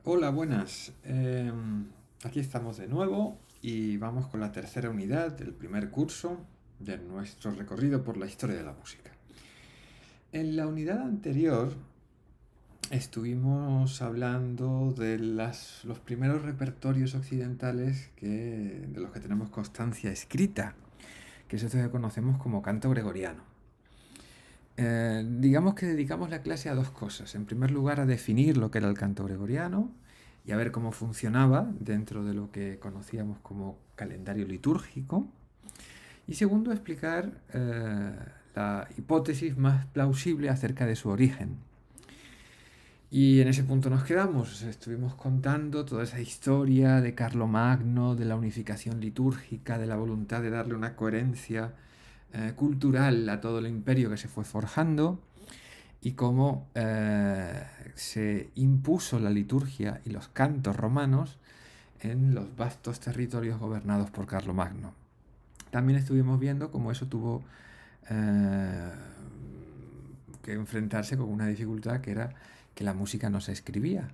Hola, buenas. Aquí estamos de nuevo y vamos con la tercera unidad del primer curso de nuestro recorrido por la historia de la música. En la unidad anterior estuvimos hablando de los primeros repertorios occidentales de los que tenemos constancia escrita, que es esto que conocemos como canto gregoriano. Digamos que dedicamos la clase a dos cosas. En primer lugar, a definir lo que era el canto gregoriano y a ver cómo funcionaba dentro de lo que conocíamos como calendario litúrgico. Y segundo, a explicar la hipótesis más plausible acerca de su origen. Y en ese punto nos quedamos. Estuvimos contando toda esa historia de Carlomagno, de la unificación litúrgica, de la voluntad de darle una coherencia cultural a todo el imperio que se fue forjando y cómo se impuso la liturgia y los cantos romanos en los vastos territorios gobernados por Carlomagno. También estuvimos viendo cómo eso tuvo eh, que enfrentarse con una dificultad que era que la música no se escribía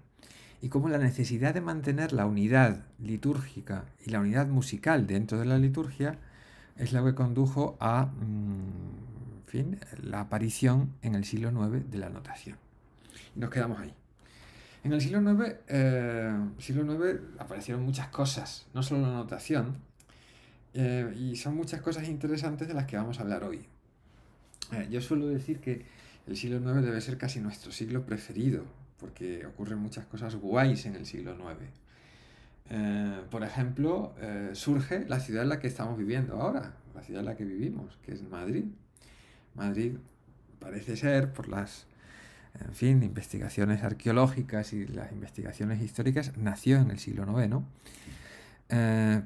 y cómo la necesidad de mantener la unidad litúrgica y la unidad musical dentro de la liturgia es lo que condujo a en fin, la aparición en el siglo IX de la notación. Y nos quedamos ahí. En el siglo IX aparecieron muchas cosas, no solo la notación, y son muchas cosas interesantes de las que vamos a hablar hoy. Yo suelo decir que el siglo IX debe ser casi nuestro siglo preferido, porque ocurren muchas cosas guays en el siglo IX. Por ejemplo, surge la ciudad en la que estamos viviendo ahora, la ciudad en la que vivimos, que es Madrid. Madrid parece ser, por las, en fin, investigaciones arqueológicas y las investigaciones históricas, nació en el siglo IX.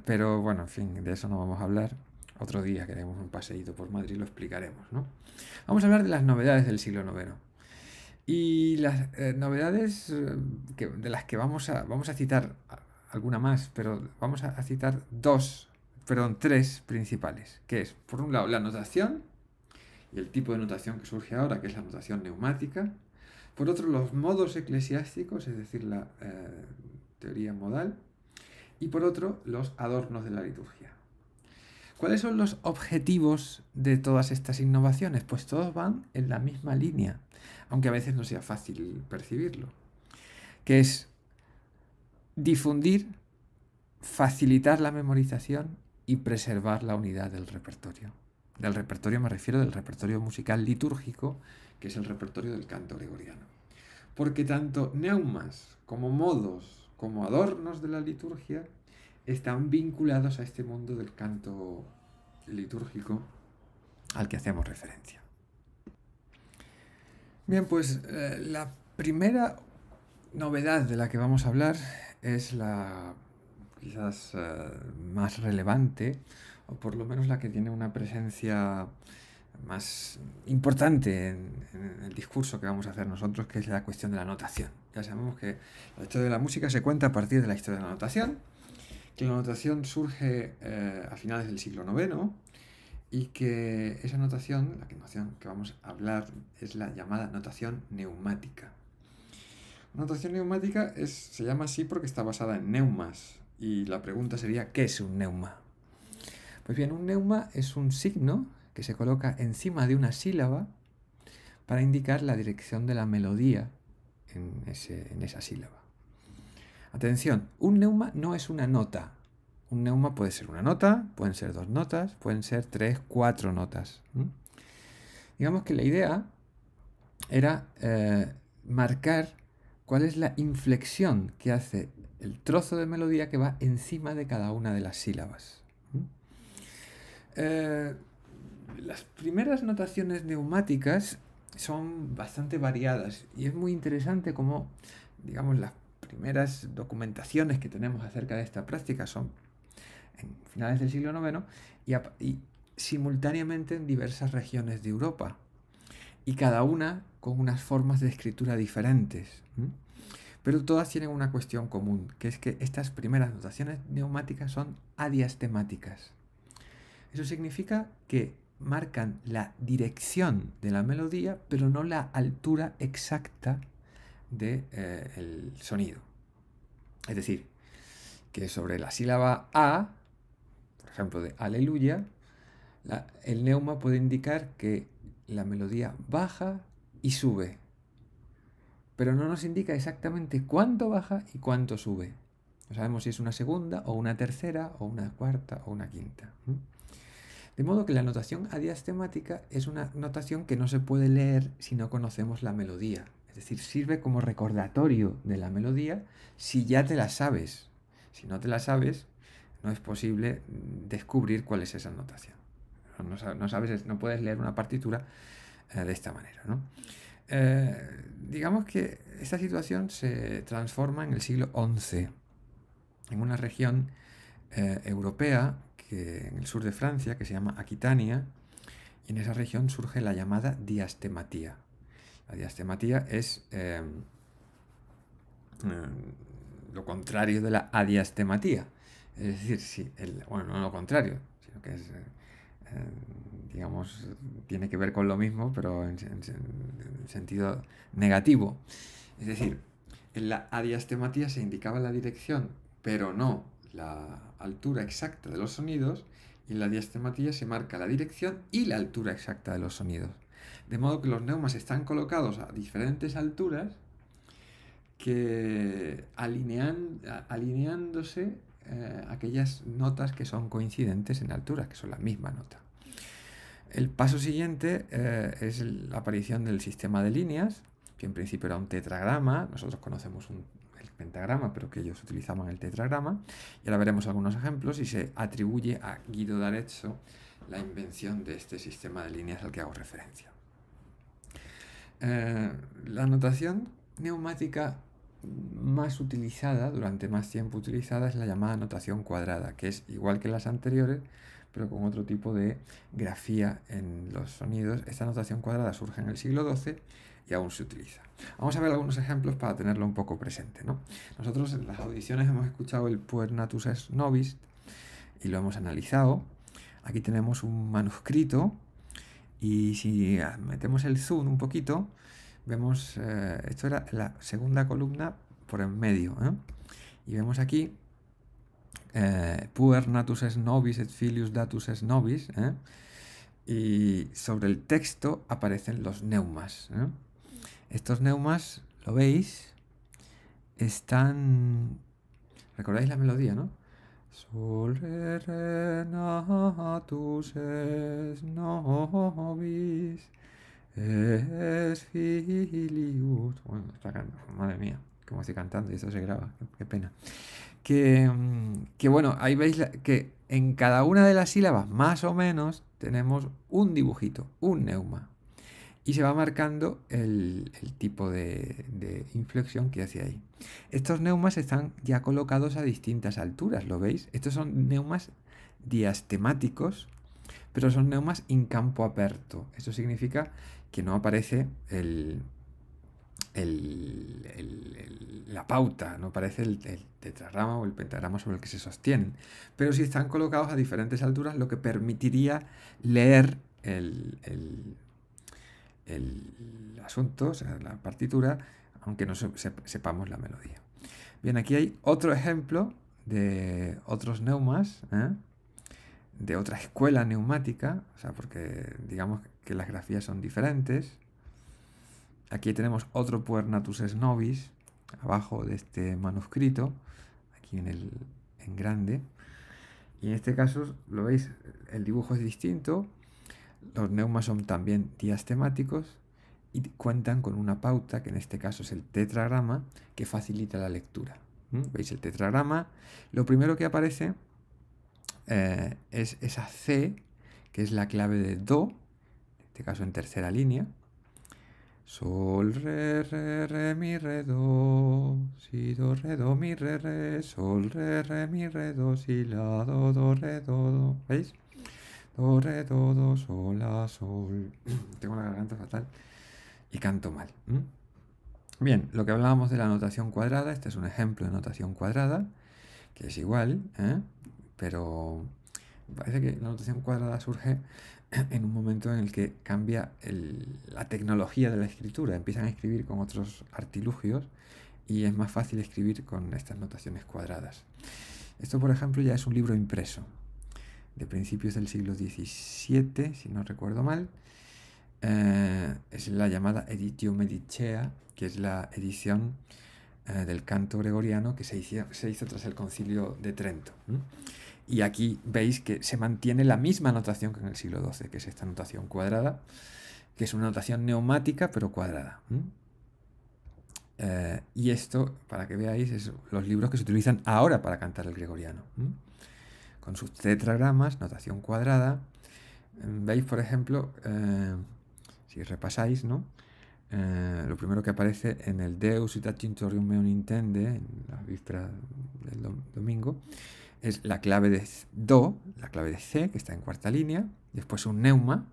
Pero bueno, en fin, de eso no vamos a hablar. Otro día que demos un paseíto por Madrid lo explicaremos, ¿no? Vamos a hablar de las novedades del siglo IX. Y las novedades de las que vamos a citar alguna más, pero vamos a citar tres principales, que es, por un lado, la notación y el tipo de notación que surge ahora, que es la notación neumática. Por otro, los modos eclesiásticos, es decir, la teoría modal. Y por otro, los adornos de la liturgia. ¿Cuáles son los objetivos de todas estas innovaciones? Pues todos van en la misma línea, aunque a veces no sea fácil percibirlo, que es difundir, facilitar la memorización y preservar la unidad del repertorio. Del repertorio me refiero del repertorio musical litúrgico, que es el repertorio del canto gregoriano. Porque tanto neumas como modos como adornos de la liturgia están vinculados a este mundo del canto litúrgico al que hacemos referencia. Bien, pues la primera novedad de la que vamos a hablar es la quizás más relevante, o por lo menos la que tiene una presencia más importante en el discurso que vamos a hacer nosotros, que es la cuestión de la notación. Ya sabemos que la historia de la música se cuenta a partir de la historia de la notación, que la notación surge a finales del siglo IX y que esa notación, la notación que vamos a hablar, es la llamada notación neumática. La notación neumática se llama así porque está basada en neumas, y la pregunta sería, ¿qué es un neuma? Pues bien, un neuma es un signo que se coloca encima de una sílaba para indicar la dirección de la melodía en esa sílaba. Atención, un neuma no es una nota. Un neuma puede ser una nota, pueden ser dos notas, pueden ser tres, cuatro notas. Digamos que la idea era marcar cuál es la inflexión que hace el trozo de melodía que va encima de cada una de las sílabas. Las primeras notaciones neumáticas son bastante variadas y es muy interesante cómo, digamos, las primeras documentaciones que tenemos acerca de esta práctica son en finales del siglo IX y simultáneamente en diversas regiones de Europa, y cada una con unas formas de escritura diferentes. Pero todas tienen una cuestión común, que es que estas primeras notaciones neumáticas son adiastemáticas. Eso significa que marcan la dirección de la melodía, pero no la altura exacta del sonido. Es decir, que sobre la sílaba A, por ejemplo, de aleluya, el neuma puede indicar que la melodía baja y sube, pero no nos indica exactamente cuánto baja y cuánto sube. No sabemos si es una segunda o una tercera o una cuarta o una quinta. De modo que la notación adiastemática es una notación que no se puede leer si no conocemos la melodía. Es decir, sirve como recordatorio de la melodía si ya te la sabes. Si no te la sabes, no es posible descubrir cuál es esa notación. No puedes leer una partitura de esta manera, ¿no? Digamos que esta situación se transforma en el siglo XI, en una región europea en el sur de Francia, que se llama Aquitania, y en esa región surge la llamada diastematía. La diastematía es lo contrario de la adiastematía. Es decir, bueno, no lo contrario, sino que es, digamos, tiene que ver con lo mismo, pero en sentido negativo. Es decir, en la adiastematía se indicaba la dirección, pero no la altura exacta de los sonidos, y en la diastematía se marca la dirección y la altura exacta de los sonidos. De modo que los neumas están colocados a diferentes alturas que alineándose aquellas notas que son coincidentes en altura, que son la misma nota. El paso siguiente es la aparición del sistema de líneas, que en principio era un tetragrama. Nosotros conocemos el pentagrama, pero que ellos utilizaban el tetragrama. Y ahora veremos algunos ejemplos, y se atribuye a Guido d'Arezzo la invención de este sistema de líneas al que hago referencia. La notación neumática más utilizada, durante más tiempo utilizada, es la llamada notación cuadrada, que es igual que las anteriores, pero con otro tipo de grafía en los sonidos. Esta notación cuadrada surge en el siglo XII y aún se utiliza. Vamos a ver algunos ejemplos para tenerlo un poco presente, ¿no? Nosotros en las audiciones hemos escuchado el Puer Natus est Nobis y lo hemos analizado. Aquí tenemos un manuscrito, y si metemos el zoom un poquito, vemos, esto era la segunda columna por en medio, y vemos aquí Puer natus est nobis et filius datus est nobis, y sobre el texto aparecen los neumas. Estos neumas, lo veis, están... ¿Recordáis la melodía, no? Sol, re, natus est nobis, es filius. Bueno, madre mía, como estoy cantando y esto se graba, qué pena. Que bueno, ahí veis que en cada una de las sílabas, más o menos, tenemos un dibujito, un neuma. Y se va marcando el tipo de inflexión que hace ahí. Estos neumas están ya colocados a distintas alturas, ¿lo veis? Estos son neumas diastemáticos, pero son neumas in campo aperto. Esto significa que no aparece la pauta, no aparece el tetragrama o el pentagrama sobre el que se sostienen, pero sí están colocados a diferentes alturas, lo que permitiría leer el asunto, o sea, la partitura, aunque no sepamos la melodía. Bien, aquí hay otro ejemplo de otros neumas, de otra escuela neumática, o sea, porque digamos que las grafías son diferentes. Aquí tenemos otro Puer natus est nobis, abajo de este manuscrito, aquí en grande. Y en este caso, lo veis, el dibujo es distinto. Los neumas son también diastemáticos y cuentan con una pauta, que en este caso es el tetragrama, que facilita la lectura. ¿Veis el tetragrama? Lo primero que aparece es esa C, que es la clave de Do, en este caso en tercera línea. Sol, re, mi, re, do, si, do, mi, re, sol, re, mi, re, do, si, la, do, re, do. ¿Veis? Do, re, do, sol, la, sol. Tengo la garganta fatal y canto mal. Bien, lo que hablábamos de la notación cuadrada, este es un ejemplo de notación cuadrada, que es igual, pero parece que la notación cuadrada surge en un momento en el que cambia la tecnología de la escritura. Empiezan a escribir con otros artilugios y es más fácil escribir con estas notaciones cuadradas. Esto, por ejemplo, ya es un libro impreso de principios del siglo XVII, si no recuerdo mal. Es la llamada Editio Medicea, que es la edición del canto gregoriano que se hizo tras el Concilio de Trento. Y aquí veis que se mantiene la misma notación que en el siglo XII, que es esta notación cuadrada, que es una notación neumática pero cuadrada. Y esto, para que veáis, es los libros que se utilizan ahora para cantar el gregoriano. Con sus tetragramas, notación cuadrada. Veis, por ejemplo, si repasáis, ¿no? Lo primero que aparece en el Deus ita tintorium meum intende, en la víspera del domingo, es la clave de Do, la clave de C, que está en cuarta línea, después un neuma,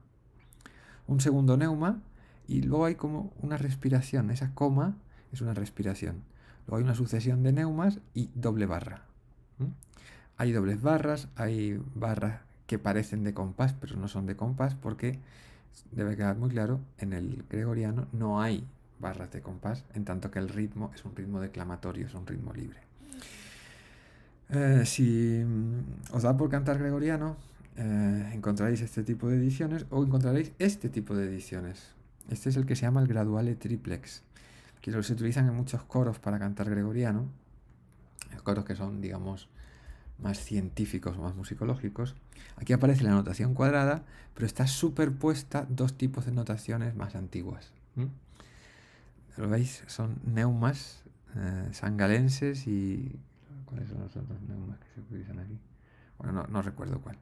un segundo neuma, y luego hay como una respiración. Esa coma es una respiración. Luego hay una sucesión de neumas y doble barra. Hay dobles barras, hay barras que parecen de compás, pero no son de compás, porque debe quedar muy claro, en el gregoriano no hay barras de compás, en tanto que el ritmo es un ritmo declamatorio, es un ritmo libre. Si os da por cantar gregoriano, encontraréis este tipo de ediciones o encontraréis este tipo de ediciones. Este es el que se llama el Graduale Triplex, que se utilizan en muchos coros para cantar gregoriano, coros que son, digamos, más científicos o más musicológicos. Aquí aparece la notación cuadrada, pero está superpuesta dos tipos de notaciones más antiguas. ¿Lo veis? Son neumas sangalenses y... ¿Cuáles son los otros neumas que se utilizan aquí? Bueno, no recuerdo cuál.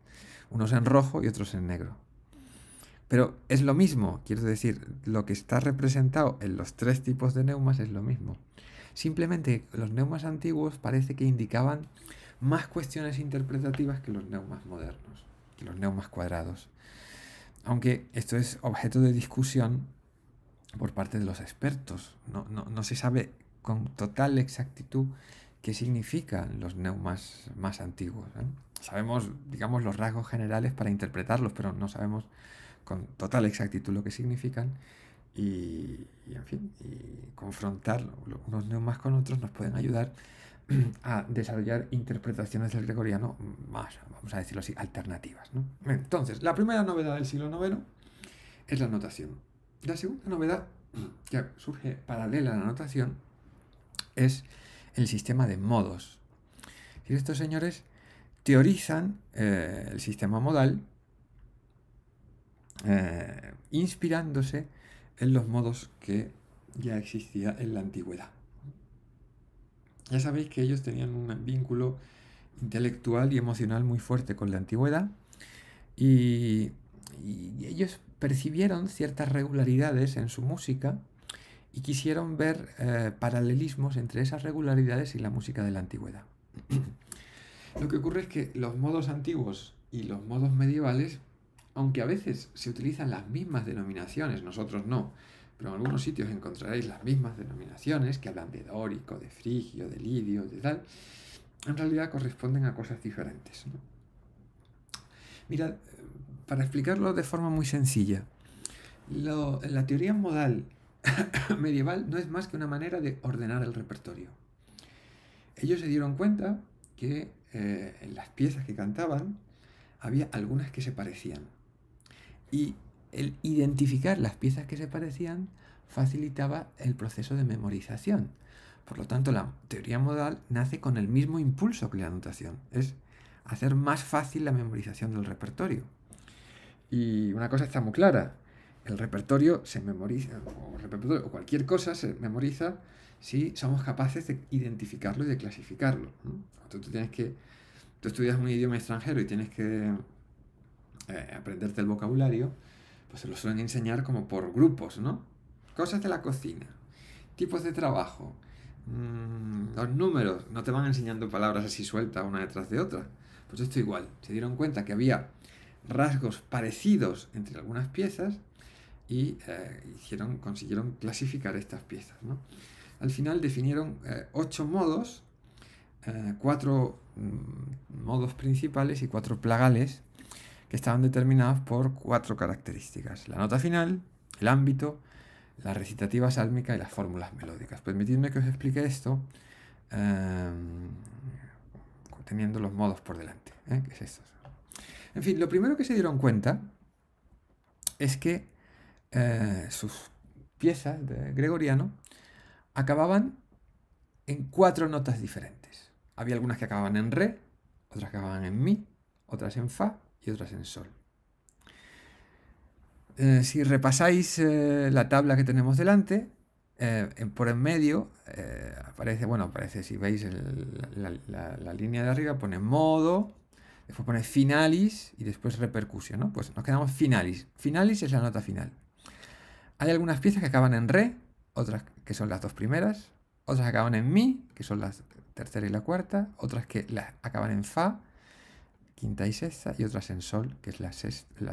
Unos en rojo y otros en negro. Pero es lo mismo, quiero decir, lo que está representado en los tres tipos de neumas es lo mismo. Simplemente los neumas antiguos parece que indicaban más cuestiones interpretativas que los neumas modernos, que los neumas cuadrados. Aunque esto es objeto de discusión por parte de los expertos. No se sabe con total exactitud qué significan los neumas más antiguos. Sabemos, digamos, los rasgos generales para interpretarlos, pero no sabemos con total exactitud lo que significan. Y en fin, y confrontar unos neumas con otros nos pueden ayudar a desarrollar interpretaciones del gregoriano más, vamos a decirlo así, alternativas, ¿no? Entonces, la primera novedad del siglo IX es la notación. La segunda novedad que surge paralela a la notación es el sistema de modos. Y estos señores teorizan el sistema modal inspirándose en los modos que ya existía en la antigüedad. Ya sabéis que ellos tenían un vínculo intelectual y emocional muy fuerte con la antigüedad y ellos percibieron ciertas regularidades en su música y quisieron ver paralelismos entre esas regularidades y la música de la antigüedad. Lo que ocurre es que los modos antiguos y los modos medievales, aunque a veces se utilizan las mismas denominaciones, nosotros no, pero en algunos sitios encontraréis las mismas denominaciones que hablan de dórico, de frigio, de lidio, de tal, en realidad corresponden a cosas diferentes, ¿no? Mirad, para explicarlo de forma muy sencilla, la teoría modal medieval no es más que una manera de ordenar el repertorio. Ellos se dieron cuenta que en las piezas que cantaban había algunas que se parecían. Y el identificar las piezas que se parecían facilitaba el proceso de memorización. Por lo tanto, la teoría modal nace con el mismo impulso que la notación. Es hacer más fácil la memorización del repertorio. Y una cosa está muy clara. El repertorio se memoriza, o cualquier cosa se memoriza si somos capaces de identificarlo y de clasificarlo. Tú estudias un idioma extranjero y tienes que aprenderte el vocabulario, pues se lo suelen enseñar como por grupos, ¿no? Cosas de la cocina, tipos de trabajo, los números, no te van enseñando palabras así sueltas una detrás de otra. Pues esto igual, se dieron cuenta que había rasgos parecidos entre algunas piezas y consiguieron clasificar estas piezas, ¿no? Al final definieron 8 modos, 4 modos principales y 4 plagales que estaban determinados por 4 características: la nota final, el ámbito, la recitativa sálmica y las fórmulas melódicas. Permitidme que os explique esto teniendo los modos por delante. ¿Qué es esto? En fin, lo primero que se dieron cuenta es que sus piezas de gregoriano acababan en 4 notas diferentes. Había algunas que acababan en re, otras que acababan en mi, otras en fa y otras en sol. Si repasáis la tabla que tenemos delante, por en medio aparece, si veis la línea de arriba, pone modo, después pone finalis y después repercusión, ¿no? Pues nos quedamos finalis. Finalis es la nota final. Hay algunas piezas que acaban en re, otras que son las 2 primeras, otras que acaban en mi, que son la tercera y la cuarta, otras que acaban en fa, quinta y sexta, y otras en sol, que es la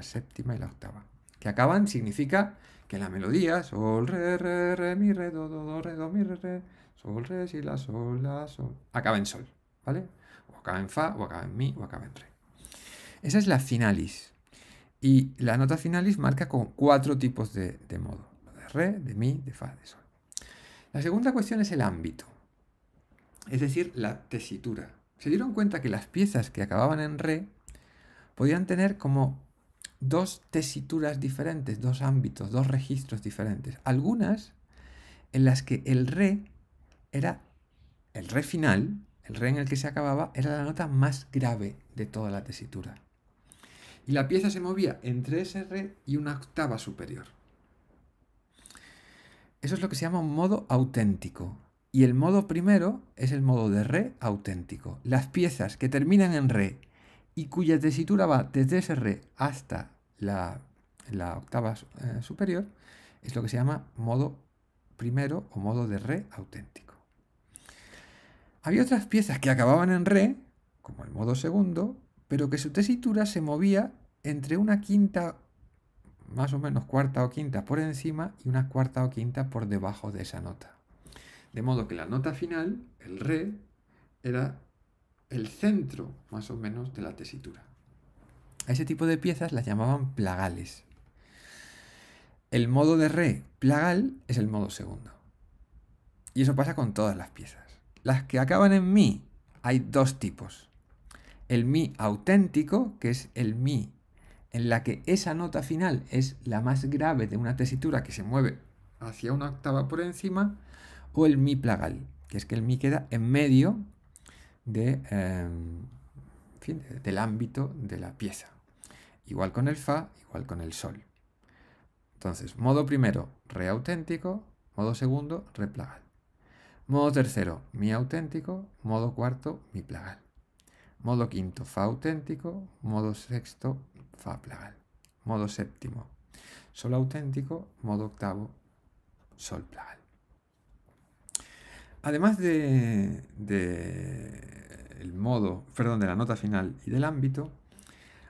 séptima y la octava. Que acaban significa que la melodía, sol, re, mi, re, do, re, do, mi, re, sol, re, si, la, sol, acaba en sol, ¿vale? O acaba en fa, o acaba en mi, o acaba en re. Esa es la finalis. Y la nota finalis marca con 4 tipos de modo. De re, de mi, de fa, de sol. La segunda cuestión es el ámbito. Es decir, la tesitura. Se dieron cuenta que las piezas que acababan en re podían tener como 2 tesituras diferentes, 2 ámbitos, 2 registros diferentes. Algunas en las que el re era el re final, el re en el que se acababa, era la nota más grave de toda la tesitura. Y la pieza se movía entre ese re y una octava superior. Eso es lo que se llama un modo auténtico. Y el modo primero es el modo de re auténtico. Las piezas que terminan en re y cuya tesitura va desde ese re hasta la octava superior es lo que se llama modo primero o modo de re auténtico. Había otras piezas que acababan en re, como el modo segundo, pero que su tesitura se movía entre una quinta, más o menos cuarta o quinta por encima y una cuarta o quinta por debajo de esa nota. De modo que la nota final, el re, era el centro más o menos de la tesitura. A ese tipo de piezas las llamaban plagales. El modo de re plagal es el modo segundo. Y eso pasa con todas las piezas. Las que acaban en mi, hay 2 tipos. El mi auténtico, que es el mi en la que esa nota final es la más grave de una tesitura que se mueve hacia una octava por encima, o el mi plagal, que es que el mi queda en medio del ámbito de la pieza. Igual con el fa, igual con el sol. Entonces, modo primero, re auténtico, modo segundo, re plagal. Modo tercero, mi auténtico, modo cuarto, mi plagal. Modo quinto, fa auténtico, modo sexto, fa plagal. Modo séptimo, sol auténtico, modo octavo, sol plagal. Además de la nota final y del ámbito,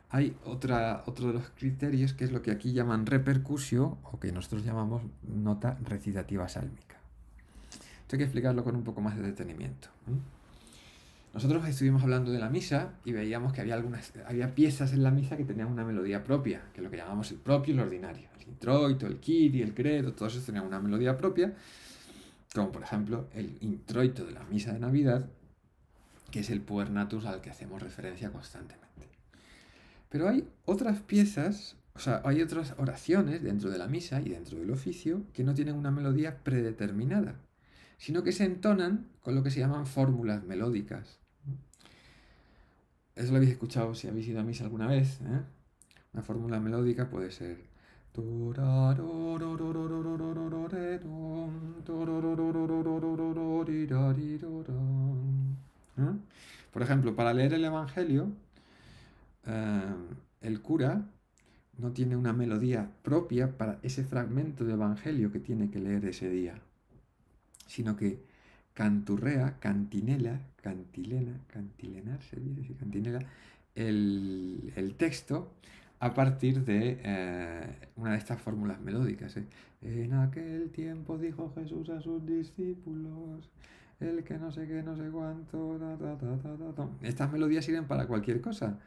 hay otro de los criterios que es lo que aquí llaman repercusio o que nosotros llamamos nota recitativa sálmica. Esto hay que explicarlo con un poco más de detenimiento. Nosotros estuvimos hablando de la misa y veíamos que había piezas en la misa que tenían una melodía propia, que es lo que llamamos el propio y el ordinario. El introito, el kyrie, el credo, todos esos tenían una melodía propia, como por ejemplo el introito de la misa de Navidad, que es el puer natus al que hacemos referencia constantemente. Pero hay otras piezas, hay otras oraciones dentro de la misa y dentro del oficio que no tienen una melodía predeterminada, sino que se entonan con lo que se llaman fórmulas melódicas. Eso lo habéis escuchado si habéis ido a misa alguna vez, ¿eh? Una fórmula melódica puede ser... Por ejemplo, para leer el Evangelio, el cura no tiene una melodía propia para ese fragmento de Evangelio que tiene que leer ese día, sino que canturrea, cantilenar, se dice así, cantinela, el texto a partir de una de estas fórmulas melódicas. En aquel tiempo dijo Jesús a sus discípulos, el que no sé qué, no sé cuánto, Estas melodías sirven para cualquier cosa.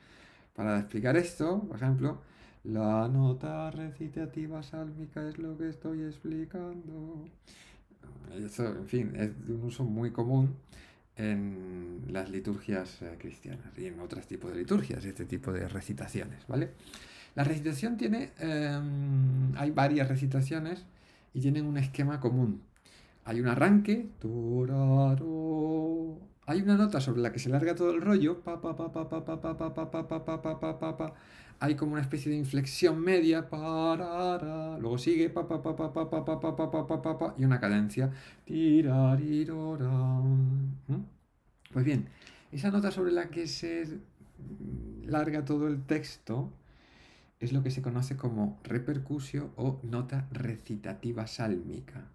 Para explicar esto, por ejemplo, La nota recitativa sálmica es lo que estoy explicando. Eso, en fin, es de un uso muy común en las liturgias cristianas y en otros tipos de liturgias, este tipo de recitaciones, ¿vale? La recitación tiene, hay varias recitaciones y tienen un esquema común. Hay un arranque, turaro, hay una nota sobre la que se larga todo el rollo, pa pa pa pa pa pa pa pa pa pa pa pa pa pa pa pa. Hay como una especie de inflexión media, parara, luego sigue pa pa pa pa pa pa pa pa pa pa pa pa pa y una cadencia, tirarirora. Pues bien, esa nota sobre la que se larga todo el texto es lo que se conoce como repercusio o nota recitativa sálmica.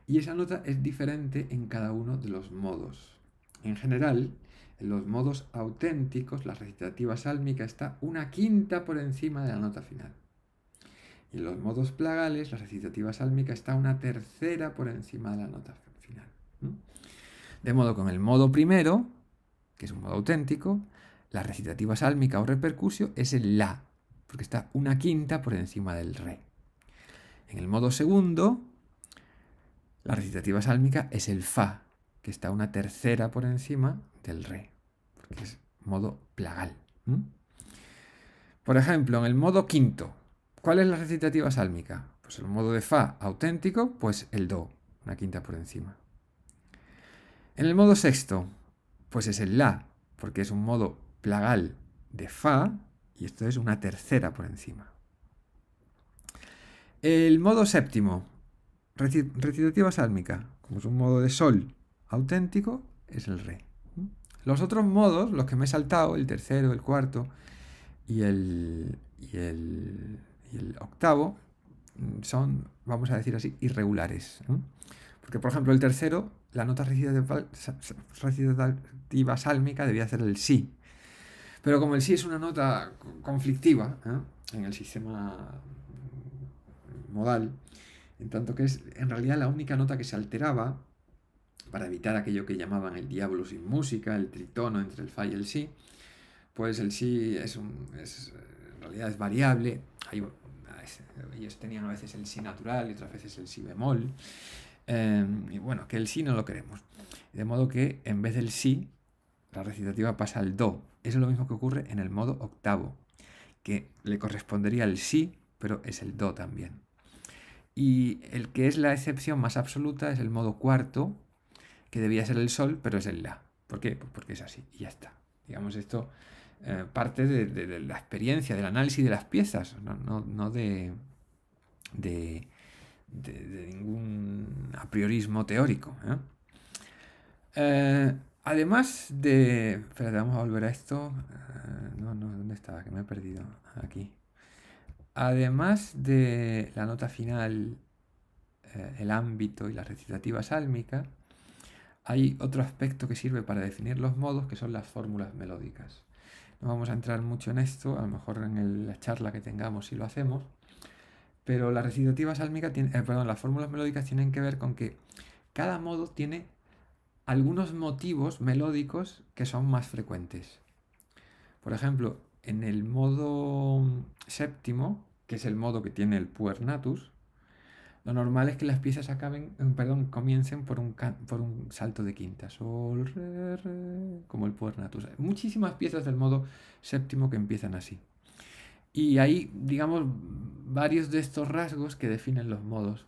Y esa nota es diferente en cada uno de los modos. En general, en los modos auténticos, la recitativa sálmica está una quinta por encima de la nota final. Y en los modos plagales, la recitativa sálmica está una tercera por encima de la nota final. De modo que en el modo primero, que es un modo auténtico, la recitativa sálmica o repercusio es el la, porque está una quinta por encima del re. En el modo segundo, la recitativa sálmica es el fa, que está una tercera por encima del re, porque es modo plagal. Por ejemplo, en el modo quinto, ¿cuál es la recitativa sálmica? Pues el modo de fa auténtico, pues el do, una quinta por encima. En el modo sexto, pues es el la, porque es un modo plagal de fa, y esto es una tercera por encima. El modo séptimo, recitativa sálmica, como es un modo de sol auténtico, es el re. Los otros modos, los que me he saltado, el tercero, el cuarto y el octavo, son, vamos a decir así, irregulares. Porque, por ejemplo, el tercero, la nota recitativa sálmica debía ser el si. Pero como el si es una nota conflictiva en el sistema modal, en tanto que es en realidad la única nota que se alteraba para evitar aquello que llamaban el diablo sin música, el tritono entre el fa y el si, pues el si en realidad es variable. Ellos tenían a veces el si natural y otras veces el si bemol. Y bueno, que el si no lo queremos. De modo que en vez del si, la recitativa pasa al do. Eso es lo mismo que ocurre en el modo octavo, que le correspondería el si, pero es el do también. Y el que es la excepción más absoluta es el modo cuarto, que debía ser el sol, pero es el la. ¿Por qué? Pues porque es así, y ya está. Digamos, esto parte de la experiencia, del análisis de las piezas, no de ningún apriorismo teórico. Además de... Espérate, vamos a volver a esto. ¿Dónde estaba? Que me he perdido. Aquí. Además de la nota final, el ámbito y la recitativa sálmica, hay otro aspecto que sirve para definir los modos, que son las fórmulas melódicas. No vamos a entrar mucho en esto, a lo mejor en la charla que tengamos si lo hacemos, pero la recitativa sálmica las fórmulas melódicas tienen que ver con que cada modo tiene algunos motivos melódicos que son más frecuentes. Por ejemplo, en el modo séptimo, que es el modo que tiene el puer natus, lo normal es que las piezas comiencen por un salto de quinta. Sol, re, re, como el puer natus. Hay muchísimas piezas del modo séptimo que empiezan así. Y hay, digamos, varios de estos rasgos que definen los modos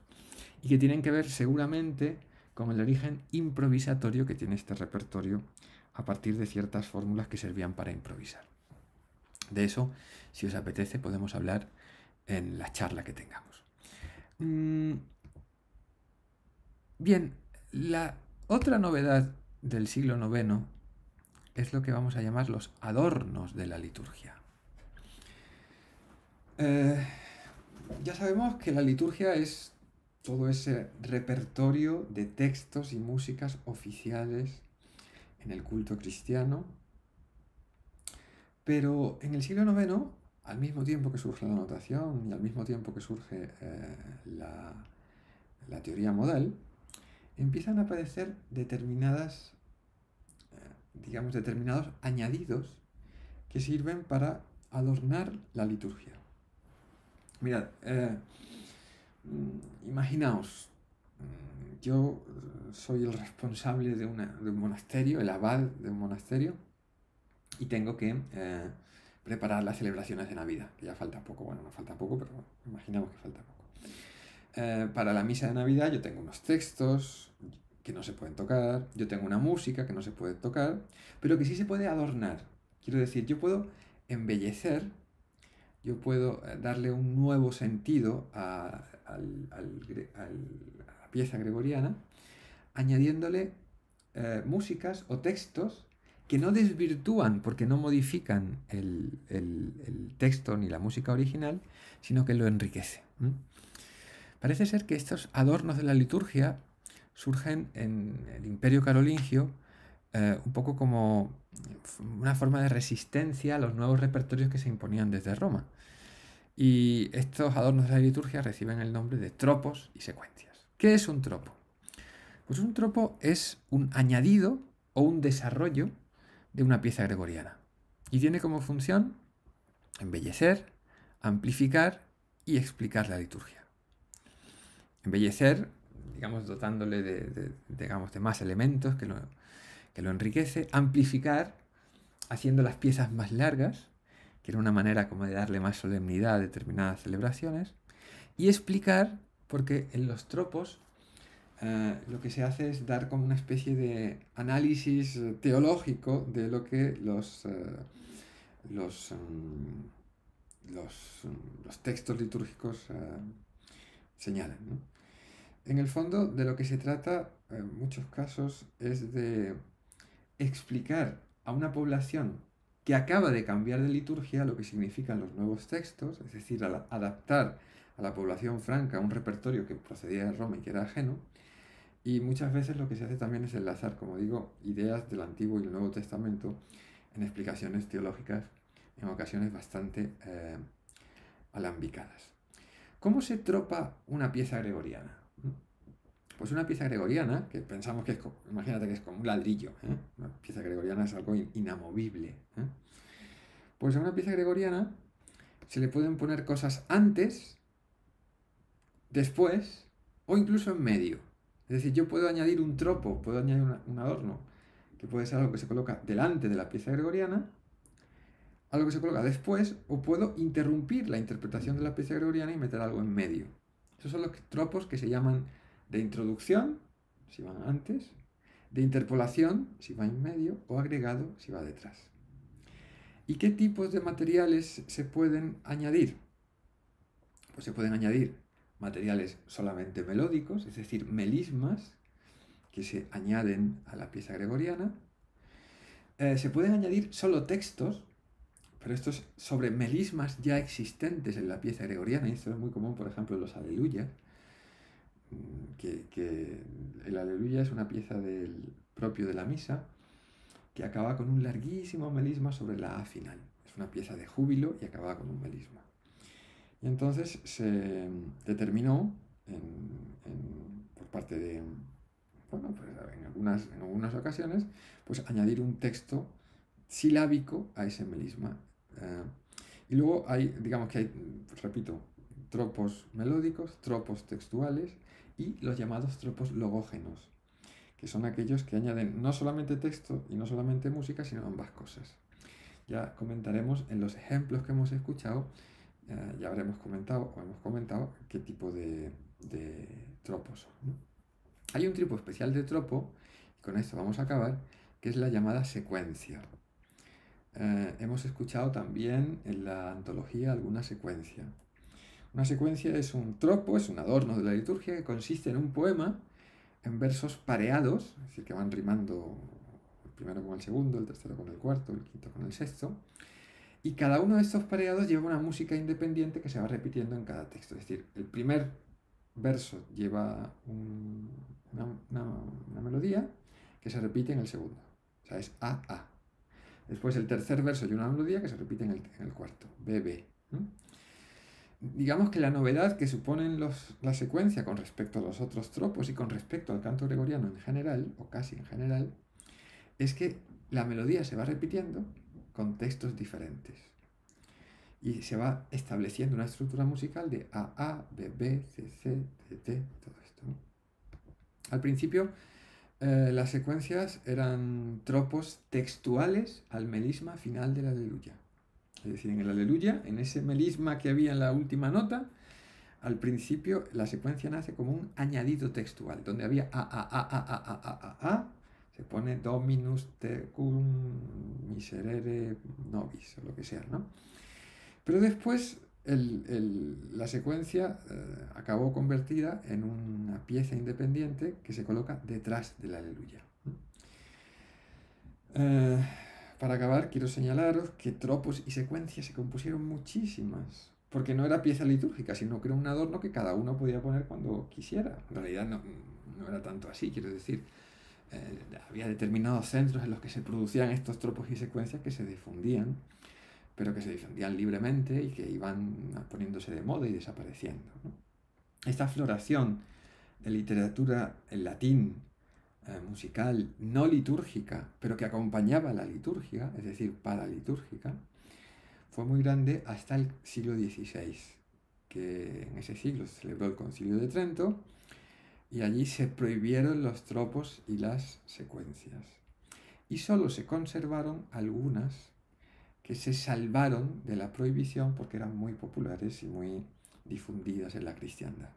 y que tienen que ver seguramente con el origen improvisatorio que tiene este repertorio a partir de ciertas fórmulas que servían para improvisar. De eso, si os apetece, podemos hablar en la charla que tengamos. Bien, la otra novedad del siglo IX es lo que vamos a llamar los adornos de la liturgia. Ya sabemos que la liturgia es todo ese repertorio de textos y músicas oficiales en el culto cristiano, pero en el siglo IX, al mismo tiempo que surge la notación y al mismo tiempo que surge la teoría modal, empiezan a aparecer determinados añadidos que sirven para adornar la liturgia. Mirad, imaginaos, yo soy el responsable de un monasterio, el abad de un monasterio, y tengo que preparar las celebraciones de Navidad, que ya falta poco, bueno, no falta poco, pero bueno, imaginamos que falta poco. Para la misa de Navidad yo tengo unos textos que no se pueden tocar, yo tengo una música que no se puede tocar, pero que sí se puede adornar. Quiero decir, yo puedo embellecer, yo puedo darle un nuevo sentido a la pieza gregoriana, añadiéndole músicas o textos que no desvirtúan porque no modifican el texto ni la música original, sino que lo enriquece. Parece ser que estos adornos de la liturgia surgen en el Imperio Carolingio un poco como una forma de resistencia a los nuevos repertorios que se imponían desde Roma. Y estos adornos de la liturgia reciben el nombre de tropos y secuencias. ¿Qué es un tropo? Pues un tropo es un añadido o un desarrollo de una pieza gregoriana. Y tiene como función embellecer, amplificar y explicar la liturgia. Embellecer, digamos, dotándole digamos, de más elementos que lo enriquece. Amplificar, haciendo las piezas más largas, que era una manera como de darle más solemnidad a determinadas celebraciones. Y explicar, porque en los tropos lo que se hace es dar como una especie de análisis teológico de lo que los, los textos litúrgicos señalan, ¿no? En el fondo, de lo que se trata en muchos casos es de explicar a una población que acaba de cambiar de liturgia lo que significan los nuevos textos, es decir, adaptar a la población franca un repertorio que procedía de Roma y que era ajeno. Y muchas veces lo que se hace también es enlazar, como digo, ideas del Antiguo y el Nuevo Testamento en explicaciones teológicas, en ocasiones bastante alambicadas. ¿Cómo se tropa una pieza gregoriana? Pues una pieza gregoriana, que pensamos que es, imagínate que es como un ladrillo, ¿eh? Una pieza gregoriana es algo inamovible, ¿eh? Pues a una pieza gregoriana se le pueden poner cosas antes, después o incluso en medio. Es decir, yo puedo añadir un tropo, puedo añadir un adorno, que puede ser algo que se coloca delante de la pieza gregoriana, algo que se coloca después, o puedo interrumpir la interpretación de la pieza gregoriana y meter algo en medio. Esos son los tropos que se llaman de introducción, si van antes, de interpolación, si va en medio, o agregado, si va detrás. ¿Y qué tipos de materiales se pueden añadir? Pues se pueden añadir materiales solamente melódicos, es decir, melismas, que se añaden a la pieza gregoriana. Se pueden añadir solo textos, pero estos sobre melismas ya existentes en la pieza gregoriana, y esto es muy común, por ejemplo, en los aleluyas, que el aleluya es una pieza propio de la misa que acaba con un larguísimo melisma sobre la A final. Es una pieza de júbilo y acaba con un melisma. Y entonces se determinó por parte de, bueno, pues en algunas ocasiones, pues añadir un texto silábico a ese melisma. Y luego hay, digamos que hay, repito, tropos melódicos, tropos textuales y los llamados tropos logógenos, que son aquellos que añaden no solamente texto y no solamente música, sino ambas cosas. Ya comentaremos en los ejemplos que hemos escuchado, ya habremos comentado o hemos comentado qué tipo de tropos son, ¿no? Hay un tipo especial de tropo, y con esto vamos a acabar, que es la llamada secuencia. Hemos escuchado también en la antología alguna secuencia. Una secuencia es un tropo, es un adorno de la liturgia que consiste en un poema en versos pareados, es decir, que van rimando el primero con el segundo, el tercero con el cuarto, el quinto con el sexto, y cada uno de estos pareados lleva una música independiente que se va repitiendo en cada texto. Es decir, el primer verso lleva una melodía que se repite en el segundo, o sea, es A. Después el tercer verso lleva una melodía que se repite en el cuarto, B. Digamos que la novedad que suponen la secuencia con respecto a los otros tropos y con respecto al canto gregoriano en general, o casi en general, es que la melodía se va repitiendo con textos diferentes. y se va estableciendo una estructura musical de A, B, B, C, C, D, D, todo esto, ¿no? Al principio, las secuencias eran tropos textuales al melisma final del aleluya. Es decir, en el aleluya, en ese melisma que había en la última nota, al principio la secuencia nace como un añadido textual, donde había a, se pone Dominus tecum miserere nobis, o lo que sea, ¿no? Pero después la secuencia acabó convertida en una pieza independiente que se coloca detrás del aleluya. Eh, para acabar, quiero señalaros que tropos y secuencias se compusieron muchísimas, porque no era pieza litúrgica, sino que era un adorno que cada uno podía poner cuando quisiera. En realidad no era tanto así, quiero decir. Había determinados centros en los que se producían estos tropos y secuencias que se difundían, pero que se difundían libremente y que iban poniéndose de moda y desapareciendo, ¿no? Esta floración de literatura en latín, musical, no litúrgica, pero que acompañaba la liturgia, es decir, paralitúrgica, fue muy grande hasta el siglo XVI, que en ese siglo se celebró el Concilio de Trento y allí se prohibieron los tropos y las secuencias. Y solo se conservaron algunas que se salvaron de la prohibición porque eran muy populares y muy difundidas en la cristiandad.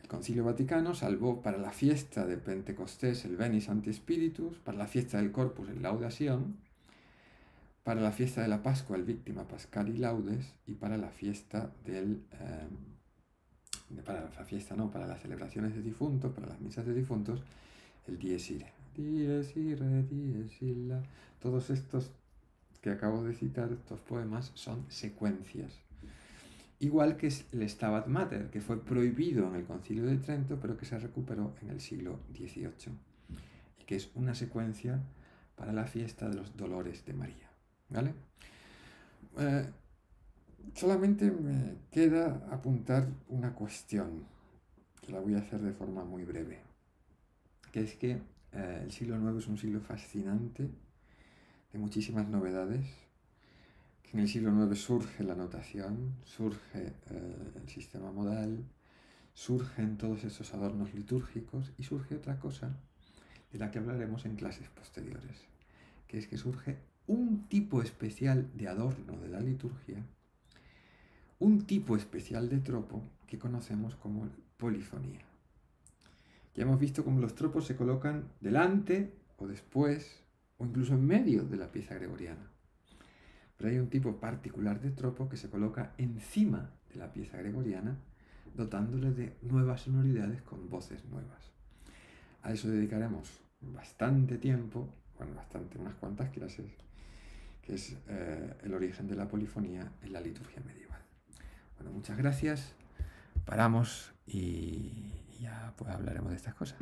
El Concilio Vaticano salvó para la fiesta de Pentecostés el Veni Sancti Spiritus, para la fiesta del Corpus el Laudación, para la fiesta de la Pascua el Victima Pascali Laudes y para la fiesta para las celebraciones de difuntos, para las misas de difuntos, el Dies Irae. Dies Irae, Dies Illa. Todos estos que acabo de citar, estos poemas, son secuencias. Igual que el Stabat Mater, que fue prohibido en el Concilio de Trento, pero que se recuperó en el siglo XVIII, y que es una secuencia para la fiesta de los dolores de María. ¿Vale? Solamente me queda apuntar una cuestión, que la voy a hacer de forma muy breve, que es que el siglo IX es un siglo fascinante, de muchísimas novedades, que en el siglo IX surge la notación, surge el sistema modal, surgen todos esos adornos litúrgicos y surge otra cosa de la que hablaremos en clases posteriores, que es que surge un tipo especial de adorno de la liturgia, un tipo especial de tropo que conocemos como polifonía. Ya hemos visto cómo los tropos se colocan delante o después o incluso en medio de la pieza gregoriana. Pero hay un tipo particular de tropo que se coloca encima de la pieza gregoriana, dotándole de nuevas sonoridades con voces nuevas. A eso dedicaremos bastante tiempo, unas cuantas clases, que es el origen de la polifonía en la liturgia medieval. Bueno, muchas gracias, paramos y ya pues hablaremos de estas cosas.